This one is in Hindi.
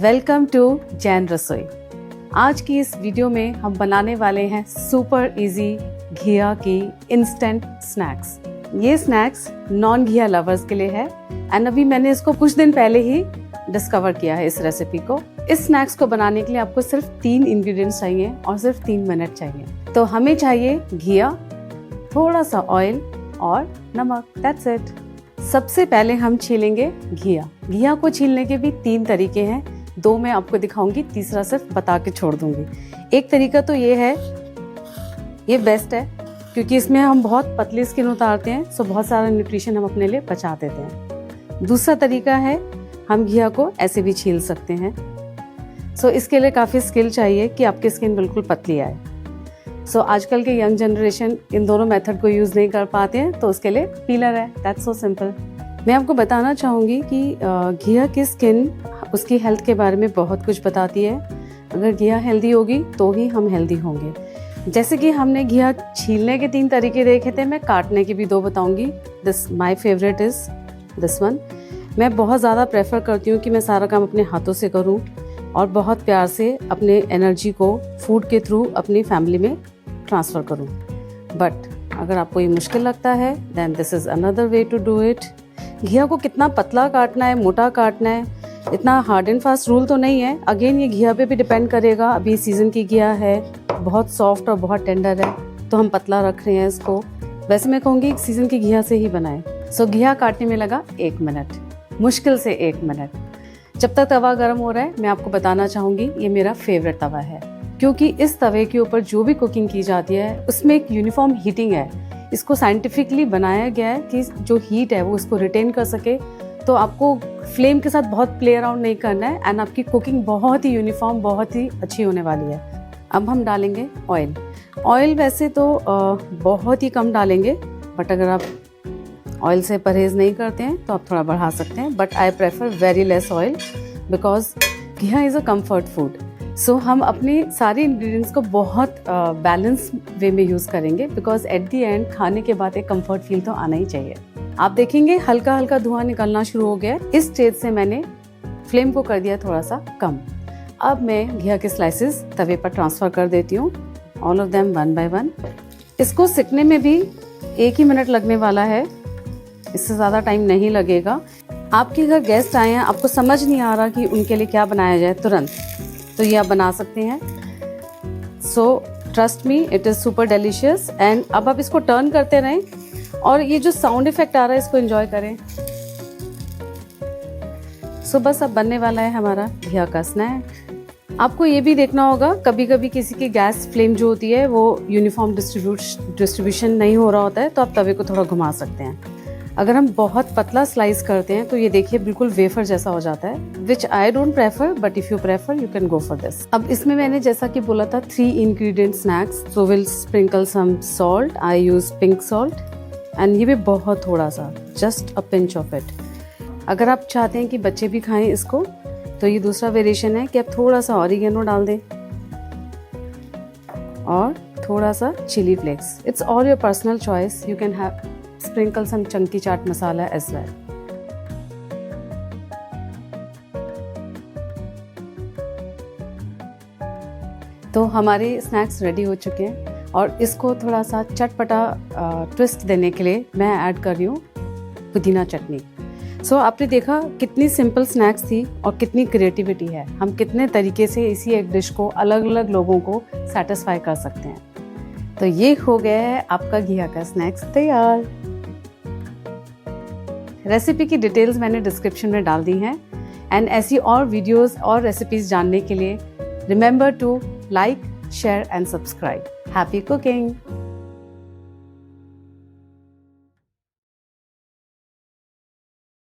वेलकम टू जैन रसोई। आज की इस वीडियो में हम बनाने वाले हैं सुपर इजी घिया की इंस्टेंट स्नैक्स। ये स्नैक्स नॉन घिया लवर्स के लिए है एंड अभी मैंने इसको कुछ दिन पहले ही डिस्कवर किया है इस रेसिपी को। इस स्नैक्स को बनाने के लिए आपको सिर्फ 3 इंग्रेडिएंट्स चाहिए और सिर्फ 3 मिनट चाहिए। तो हमें चाहिए घिया, थोड़ा सा ऑयल और नमक, दैट्स इट। सबसे पहले हम छीलेंगे घिया। घिया को छीलने के भी 3 तरीके हैं, 2 मैं आपको दिखाऊंगी, तीसरा सिर्फ बता के छोड़ दूंगी। एक तरीका तो ये है, ये बेस्ट है क्योंकि इसमें हम बहुत पतली स्किन उतारते हैं, सो बहुत सारा न्यूट्रिशन हम अपने लिए बचा देते हैं। दूसरा तरीका है, हम घिया को ऐसे भी छील सकते हैं। सो इसके लिए काफ़ी स्किल चाहिए कि आपकी स्किन बिल्कुल पतली आए। सो आजकल के यंग जनरेशन इन दोनों मेथड को यूज़ नहीं कर पाते हैं, तो उसके लिए पीलर है, दैट्स सो सिंपल। मैं आपको बताना चाहूँगी कि घिया की स्किन उसकी हेल्थ के बारे में बहुत कुछ बताती है। अगर घिया हेल्दी होगी तो ही हम हेल्दी होंगे। जैसे कि हमने घिया छीलने के 3 तरीके देखे थे, मैं काटने के भी 2 बताऊँगी। My favourite is this one. मैं बहुत ज़्यादा प्रेफर करती हूँ कि मैं सारा काम अपने हाथों से करूँ और बहुत प्यार से अपने एनर्जी को फूड के थ्रू अपनी फैमिली में ट्रांसफ़र करूँ। बट अगर आपको ये मुश्किल लगता है, then this is another way to do it. घिया को कितना पतला काटना है, मोटा काटना है, इतना हार्ड एंड फास्ट रूल तो नहीं है। अगेन ये घिया पे भी डिपेंड करेगा। अभी सीज़न की घिया है, बहुत सॉफ्ट और बहुत टेंडर है, तो हम पतला रख रहे हैं इसको। वैसे मैं कहूँगी सीज़न की घिया से ही बनाएं। सो घिया काटने में लगा 1 मिनट, मुश्किल से 1 मिनट। जब तक तवा गर्म हो रहा है, मैं आपको बताना चाहूँगी ये मेरा फेवरेट तवा है, क्योंकि इस तवे के ऊपर जो भी कुकिंग की जाती है उसमें एक यूनिफॉर्म हीटिंग है। इसको साइंटिफिकली बनाया गया है कि जो हीट है वो इसको रिटेन कर सके। तो आपको फ्लेम के साथ बहुत प्ले अराउंड नहीं करना है एंड आपकी कुकिंग बहुत ही यूनिफॉर्म, बहुत ही अच्छी होने वाली है। अब हम डालेंगे ऑयल। ऑयल वैसे तो बहुत ही कम डालेंगे, बट अगर आप ऑयल से परहेज़ नहीं करते हैं तो आप थोड़ा बढ़ा सकते हैं। But I prefer very less oil because घिया इज़ अ कम्फर्ट फूड। सो हम अपने सारे इंग्रेडिएंट्स को बहुत बैलेंस वे में यूज़ करेंगे बिकॉज एट दी एंड खाने के बाद एक कंफर्ट फील तो आना ही चाहिए। आप देखेंगे हल्का हल्का धुआं निकलना शुरू हो गया। इस स्टेज से मैंने फ्लेम को कर दिया थोड़ा सा कम। अब मैं घिया के स्लाइसेस तवे पर ट्रांसफ़र कर देती हूँ, ऑल ऑफ देम 1 बाय 1। इसको सिकने में भी 1 ही मिनट लगने वाला है, इससे ज़्यादा टाइम नहीं लगेगा। आपके घर गेस्ट आए हैं, आपको समझ नहीं आ रहा कि उनके लिए क्या बनाया जाए तुरंत, तो ये आप बना सकते हैं। So trust me, it is super delicious. And अब आप इसको टर्न करते रहें और ये जो साउंड इफेक्ट आ रहा है इसको एंजॉय करें। सो बस अब बनने वाला है हमारा घिया का स्नैक। आपको ये भी देखना होगा, कभी कभी किसी की गैस फ्लेम जो होती है वो यूनिफॉर्म डिस्ट्रीब्यूशन नहीं हो रहा होता है, तो आप तवे को थोड़ा घुमा सकते हैं। अगर हम बहुत पतला स्लाइस करते हैं तो ये देखिए बिल्कुल वेफर जैसा हो जाता है, which I don't prefer, but if you prefer you can go for this. अब इसमें मैंने जैसा कि बोला था 3 ingredient snacks, so will sprinkle some salt. I use pink salt and ये भी बहुत थोड़ा सा, just a pinch of it. अगर आप चाहते हैं कि बच्चे भी खाएं इसको, तो ये दूसरा वेरिएशन है कि आप थोड़ा सा ऑरिगेनो डाल दें और थोड़ा सा chilli flakes. It's all your personal choice, you can have sprinkle some chunky chaat masala as well. तो हमारे स्नैक्स रेडी हो चुके हैं और इसको थोड़ा सा चटपटा ट्विस्ट देने के लिए मैं ऐड कर रही हूँ पुदीना चटनी। सो आपने देखा कितनी सिंपल स्नैक्स थी और कितनी क्रिएटिविटी है। हम कितने तरीके से इसी एक डिश को अलग अलग लोगों को सेटिस्फाई कर सकते हैं। तो ये हो गया है आपका घिया का स्नैक्स तैयार। रेसिपी की डिटेल्स मैंने डिस्क्रिप्शन में डाल दी हैं एंड ऐसी और वीडियोस और रेसिपीज जानने के लिए remember to like, share and subscribe. Happy cooking.